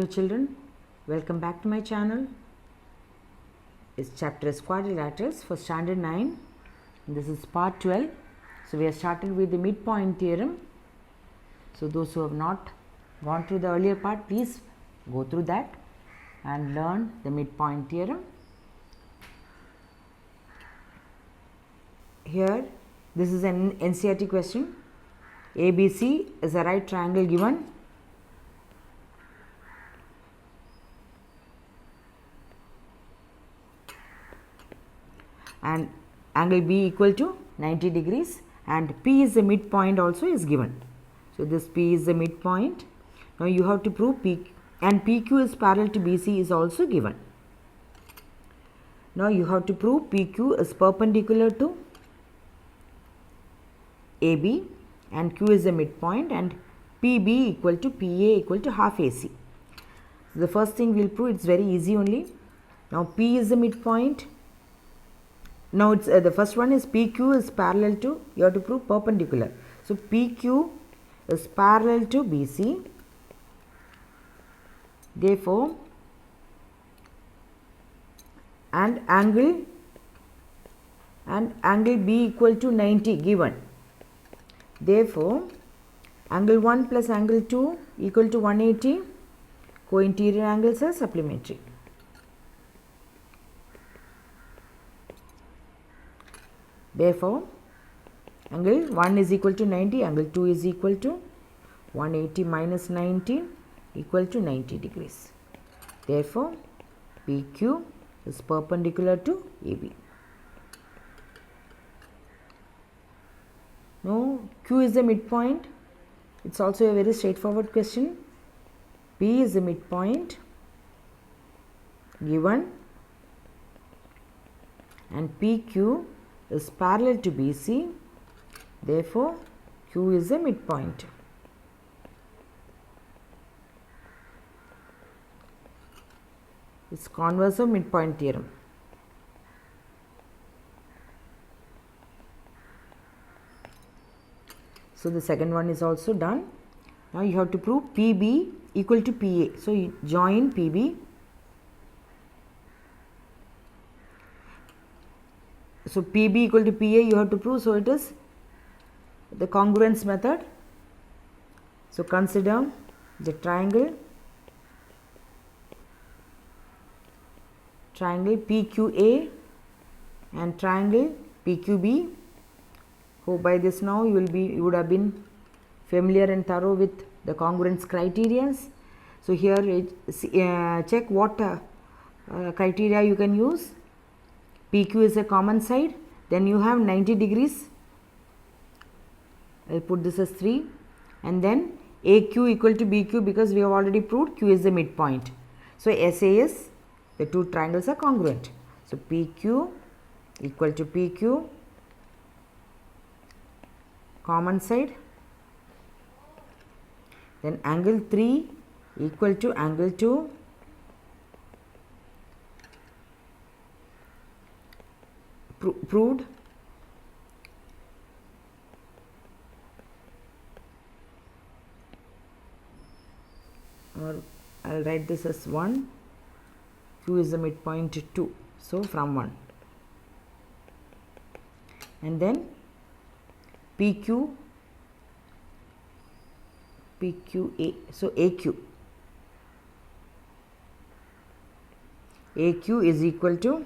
Hello children, welcome back to my channel. This chapter is Quadrilaterals for standard 9. This is part 12. So we have started with the midpoint theorem. So those who have not gone through the earlier part, please go through that and learn the midpoint theorem. Here this is an NCERT question. ABC is a right triangle given. And angle B equal to 90 degrees and P is the midpoint also is given. So this P is the midpoint. Now you have to prove P and PQ is parallel to BC is also given. Now you have to prove PQ is perpendicular to AB and Q is the midpoint and PB equal to PA equal to half AC. So the first thing we will prove, it's very easy only. Now P is the midpoint. Now it's the first one is PQ is parallel to, you have to prove perpendicular. So PQ is parallel to BC. Therefore, and angle B equal to 90 given. Therefore, angle 1 plus angle 2 equal to 180. Co-interior angles are supplementary. Therefore, angle 1 is equal to 90, angle 2 is equal to 180 minus 90 equal to 90 degrees. Therefore, PQ is perpendicular to AB. Now, Q is the midpoint. It's also a very straightforward question. P is the midpoint given and PQ is parallel to BC. Therefore, Q is the midpoint. It's converse of midpoint theorem. So the second one is also done. Now you have to prove PB equal to PA. So you join PB. So PB equal to PA you have to prove. So it is the congruence method. So consider the triangle PQA and triangle PQB. Hope by this now you would have been familiar and thorough with the congruence criteria. So here check what criteria you can use. PQ is a common side, then you have 90 degrees. I will put this as 3 and then AQ equal to BQ because we have already proved Q is the midpoint. So SAS, the two triangles are congruent. So PQ equal to PQ, common side, then angle 3 equal to angle 2, proved. Or I will write this as 1, Q is the midpoint 2, so from 1. And then PQA, so AQ is equal to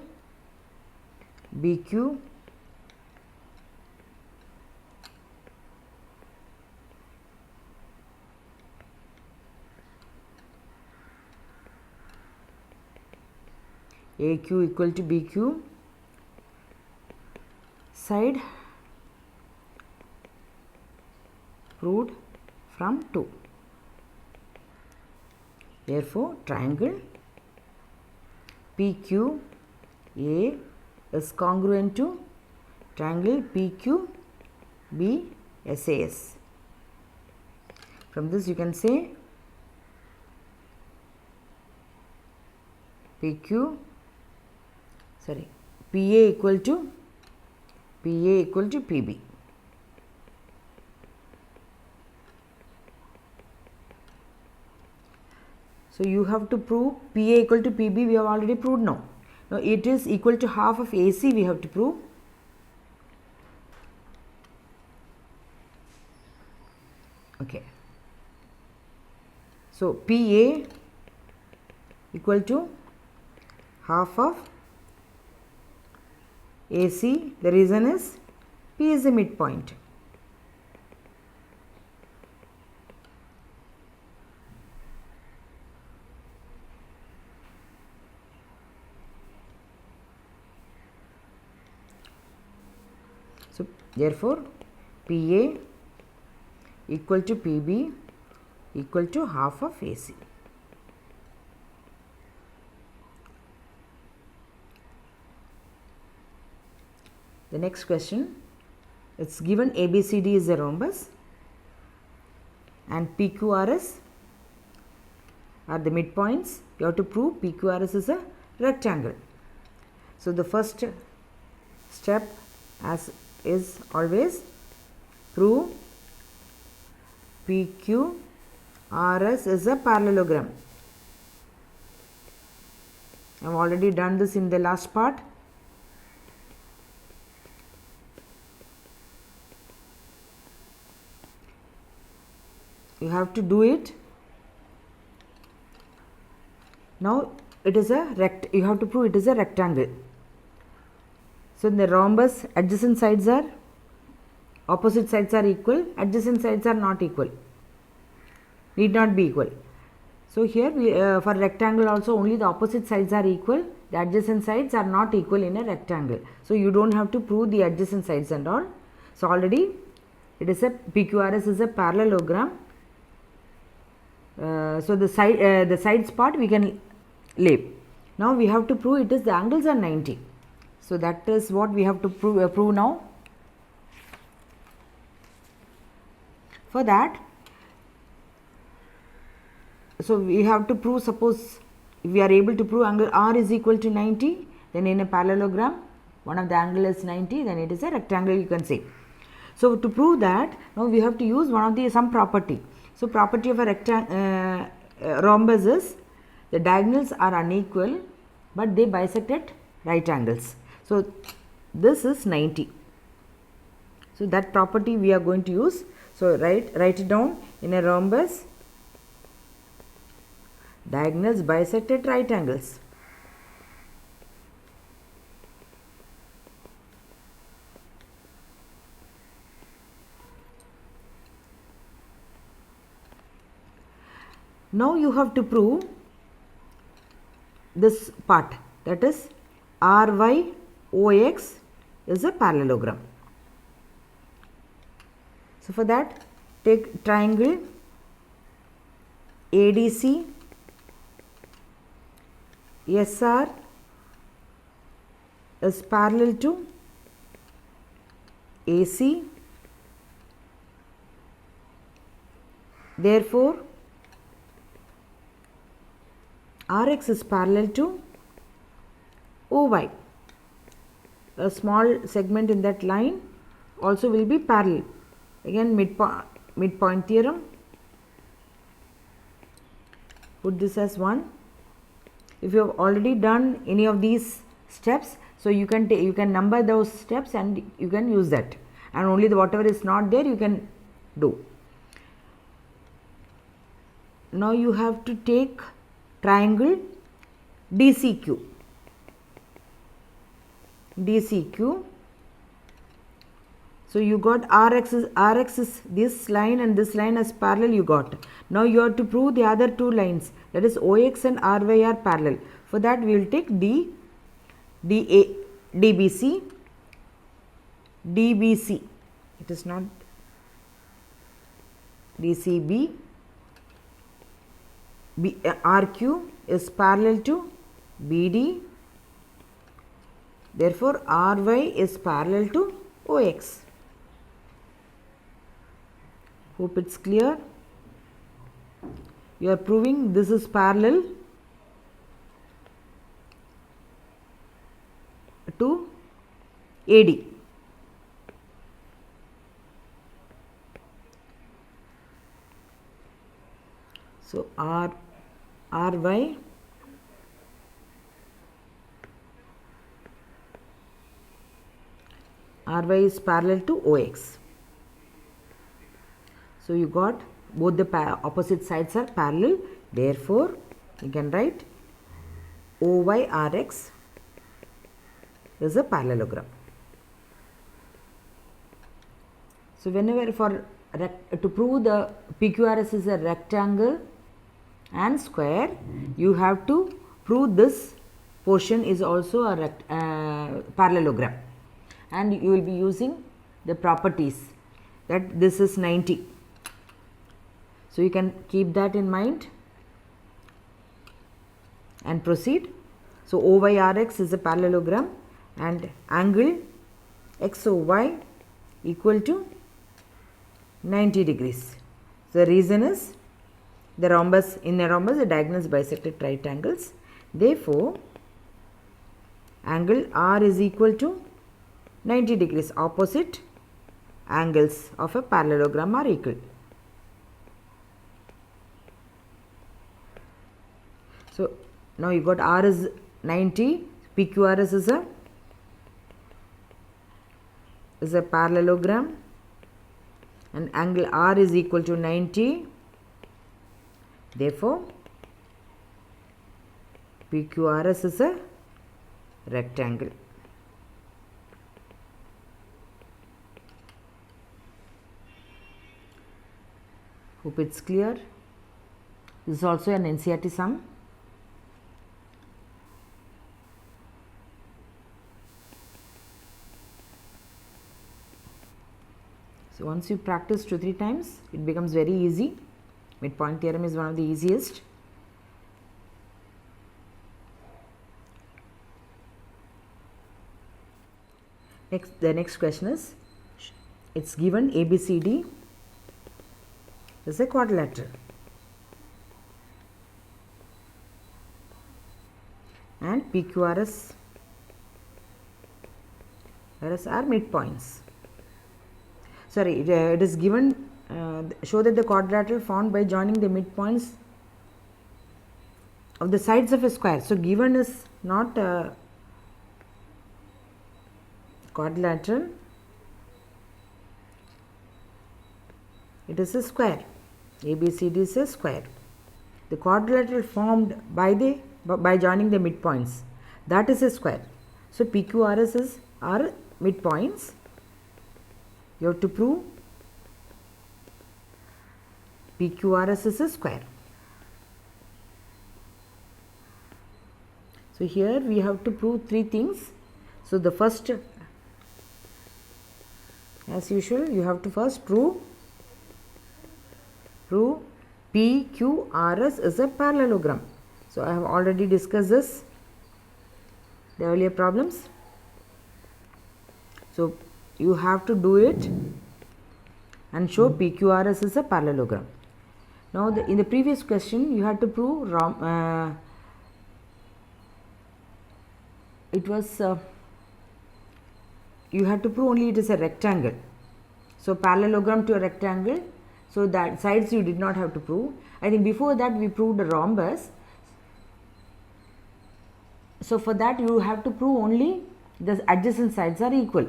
BQ equal to BQ side proved from 2. Therefore, triangle PQA is congruent to triangle PQB SAS. From this you can say PA equal to PB. So you have to prove PA equal to PB, we have already proved now. Now it is equal to half of AC, we have to prove. Okay. So PA equal to half of AC, the reason is P is the midpoint. So therefore PA equal to PB equal to half of AC. The next question, it's given ABCD is a rhombus and PQRS are the midpoints. You have to prove PQRS is a rectangle. So the first step, as is always, prove PQRS is a parallelogram. I have already done this in the last part. You have to do it. Now it is a you have to prove it is a rectangle. So in the rhombus, adjacent sides are, opposite sides are equal, adjacent sides are not equal, need not be equal. So here we, for rectangle also only the opposite sides are equal, the adjacent sides are not equal in a rectangle. So you don't have to prove the adjacent sides and all. So already it is a PQRS is a parallelogram. So the sides part we can leave. Now we have to prove it is the angles are 90. So that is what we have to prove now. For that, so we have to prove, suppose if we are able to prove angle R is equal to 90, then in a parallelogram one of the angle is 90, then it is a rectangle, you can say. So to prove that, now we have to use one of the some property. So property of a rhombus is the diagonals are unequal but they bisect at right angles. So this is 90. So that property we are going to use. So write it down. In a rhombus, diagonals bisect at right angles. Now you have to prove this part, that is RYOX is a parallelogram. So for that, take triangle ADC SR is parallel to AC, therefore RX is parallel to OY. A small segment in that line also will be parallel. Again midpoint theorem, put this as 1. If you have already done any of these steps, so you can number those steps and you can use that, and only the whatever is not there you can do. Now you have to take triangle DCQ. So you got RX is this line and this line as parallel you got. Now you have to prove the other two lines, that is OX and RY are parallel. For that we will take DBC. It is not DCB. RQ is parallel to BD, therefore RY is parallel to OX. Hope it's clear. You are proving this is parallel to AD. So ry is parallel to OX. So you got both the opposite sides are parallel, therefore you can write OYRX is a parallelogram. So whenever to prove the PQRS is a rectangle and square, you have to prove this portion is also a parallelogram, and you will be using the properties that this is 90. So you can keep that in mind and proceed. So OYRX is a parallelogram and angle XOY equal to 90 degrees. The reason is in a rhombus the diagonals bisected right angles. Therefore, angle R is equal to 90 degrees. Opposite angles of a parallelogram are equal. So now you got R is 90, PQRS is a parallelogram, and angle R is equal to 90. Therefore, PQRS is a rectangle. Hope it's clear. This is also an NCERT sum. So once you practice 2-3 times, it becomes very easy. Midpoint theorem is one of the easiest. The next question is, it's given ABCD is a quadrilateral and PQRS are midpoints. Sorry, it is given, show that the quadrilateral formed by joining the midpoints of the sides of a square. So given is not a quadrilateral, it is a square. ABCD is a square. The quadrilateral formed by joining the midpoints, that is a square. So PQRS are midpoints. You have to prove PQRS is a square. So here we have to prove 3 things. So the first, as usual, you have to first prove PQRS is a parallelogram. So I have already discussed this, the earlier problems. So you have to do it and show PQRS is a parallelogram. Now in the previous question you had to prove you had to prove only it is a rectangle. So parallelogram to a rectangle, so that sides you did not have to prove. I think before that we proved a rhombus. So for that you have to prove only the adjacent sides are equal.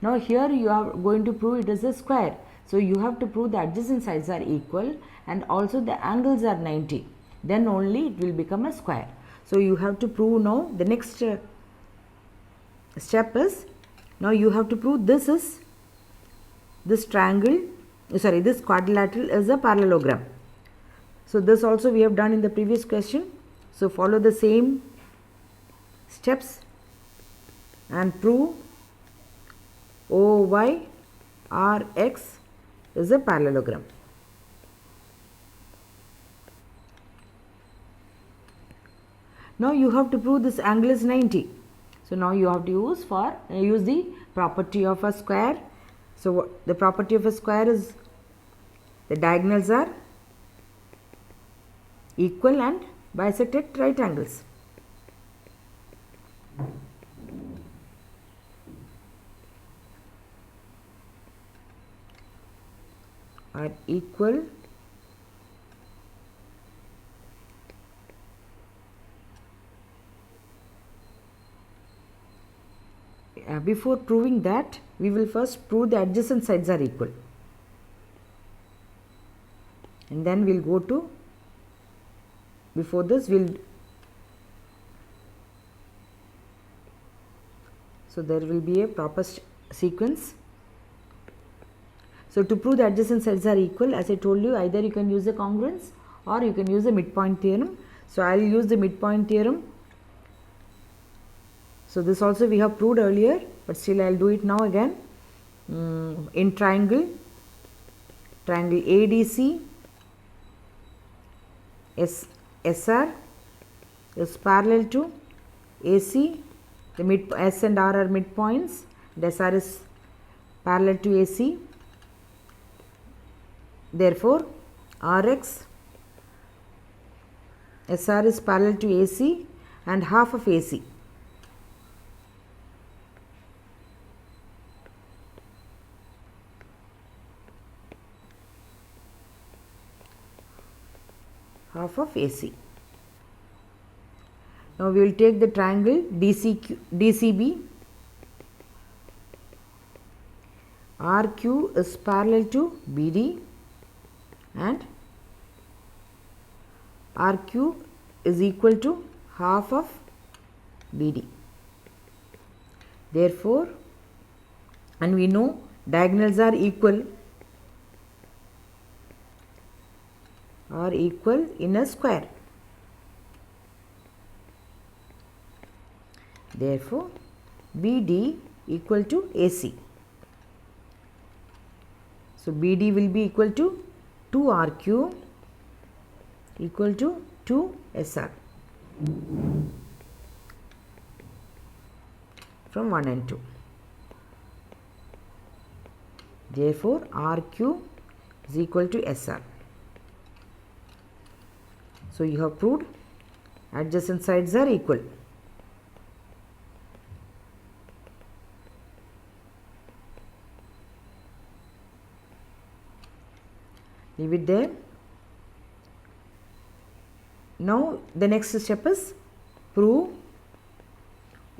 Now here you are going to prove it is a square. So you have to prove the adjacent sides are equal and also the angles are 90. Then only it will become a square. So you have to prove now the next step is, now you have to prove this quadrilateral is a parallelogram. So this also we have done in the previous question. So follow the same steps and prove OYRX is a parallelogram. Now you have to prove this angle is 90. So now you have to use the property of a square. So the property of a square is the diagonals are equal and bisected right angles. Are equal before proving that, we will first prove the adjacent sides are equal, and then we'll go to, before this so there will be a proper sequence. So to prove the adjacent sides are equal, as I told you, either you can use the congruence or you can use the midpoint theorem. So I will use the midpoint theorem. So this also we have proved earlier, but still I will do it now again. In triangle ADC, SR is parallel to AC. The S and R are midpoints, and SR is parallel to AC. Therefore, SR is parallel to AC and half of AC. Half of AC. Now we will take the triangle DCB. RQ is parallel to BD and RQ is equal to half of BD. Therefore, and we know diagonals are equal in a square. Therefore, BD equal to AC. So BD will be equal to 2RQ equal to 2SR from 1 and 2. Therefore, RQ is equal to SR. So you have proved adjacent sides are equal. Leave it there. Now the next step is prove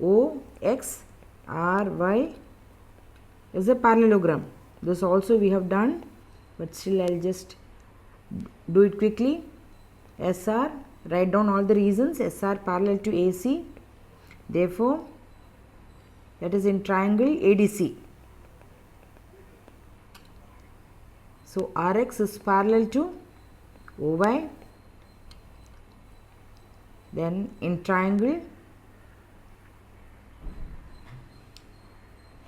OXRY is a parallelogram. This also we have done, but still I will just do it quickly. SR, write down all the reasons. SR parallel to AC. Therefore, that is in triangle ADC. So RX is parallel to OY. Then in triangle,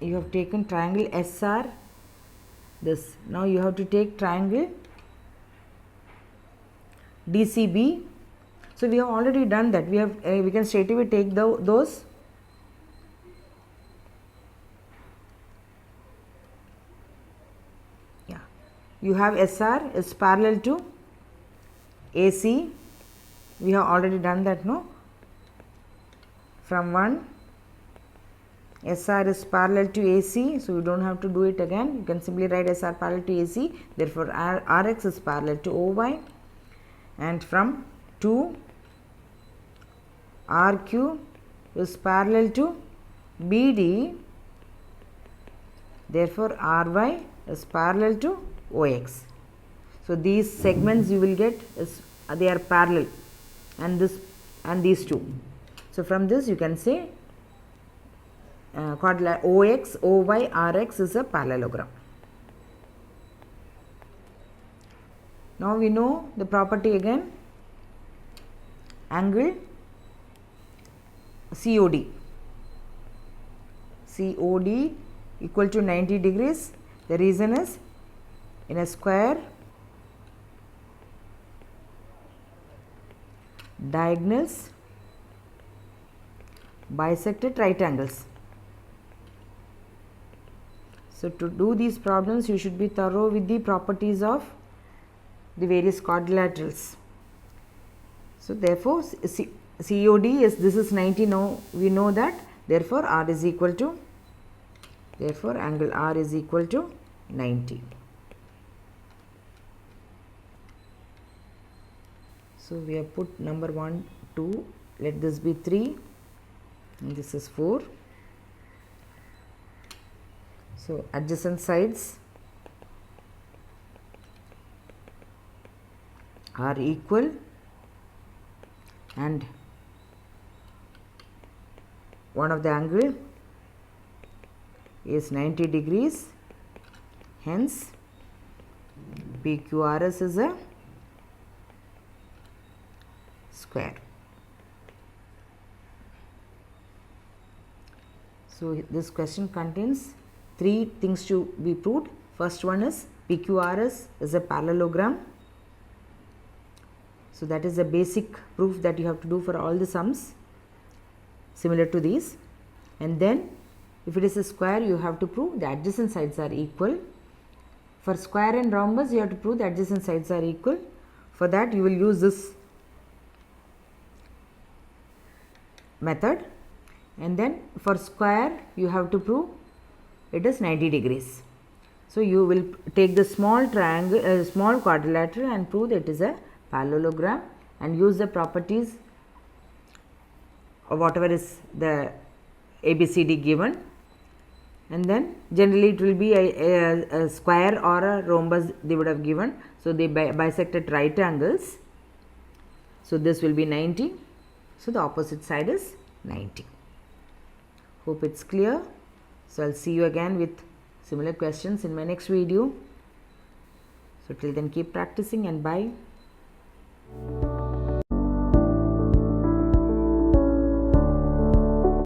you have taken triangle SR. This. Now you have to take triangle DCB. So we have already done that. We can straight away take those. Yeah, you have SR is parallel to AC. We have already done that, no? From 1, SR is parallel to AC, so you don't have to do it again. You can simply write SR parallel to AC. Therefore, RX is parallel to OY. And from 2, RQ is parallel to BD. Therefore, RY is parallel to OX. So these segments you will get is they are parallel, and this and these two. So from this you can say OX, OY, RX is a parallelogram. Now we know the property again. Angle COD. COD equal to 90 degrees. The reason is in a square, diagonals bisect at right angles. So to do these problems, you should be thorough with the properties of the various quadrilaterals. So therefore, COD is, this is 90 now, we know that. Therefore, R is equal to, therefore angle R is equal to 90. So we have put number 1, 2, let this be 3, and this is 4. So adjacent sides are equal and one of the angle is 90 degrees, hence PQRS is a square. So this question contains 3 things to be proved. First one is PQRS is a parallelogram. So that is the basic proof that you have to do for all the sums similar to these. And then if it is a square, you have to prove the adjacent sides are equal. For square and rhombus, you have to prove the adjacent sides are equal. For that, you will use this method. And then for square, you have to prove it is 90 degrees. So you will take the small triangle, small quadrilateral and prove that it is a parallelogram and use the properties of whatever is the ABCD given, and then generally it will be a square or a rhombus they would have given. So they bisected right angles. So this will be 90. So the opposite side is 90. Hope it's clear. So I'll see you again with similar questions in my next video. So till then, keep practicing and bye.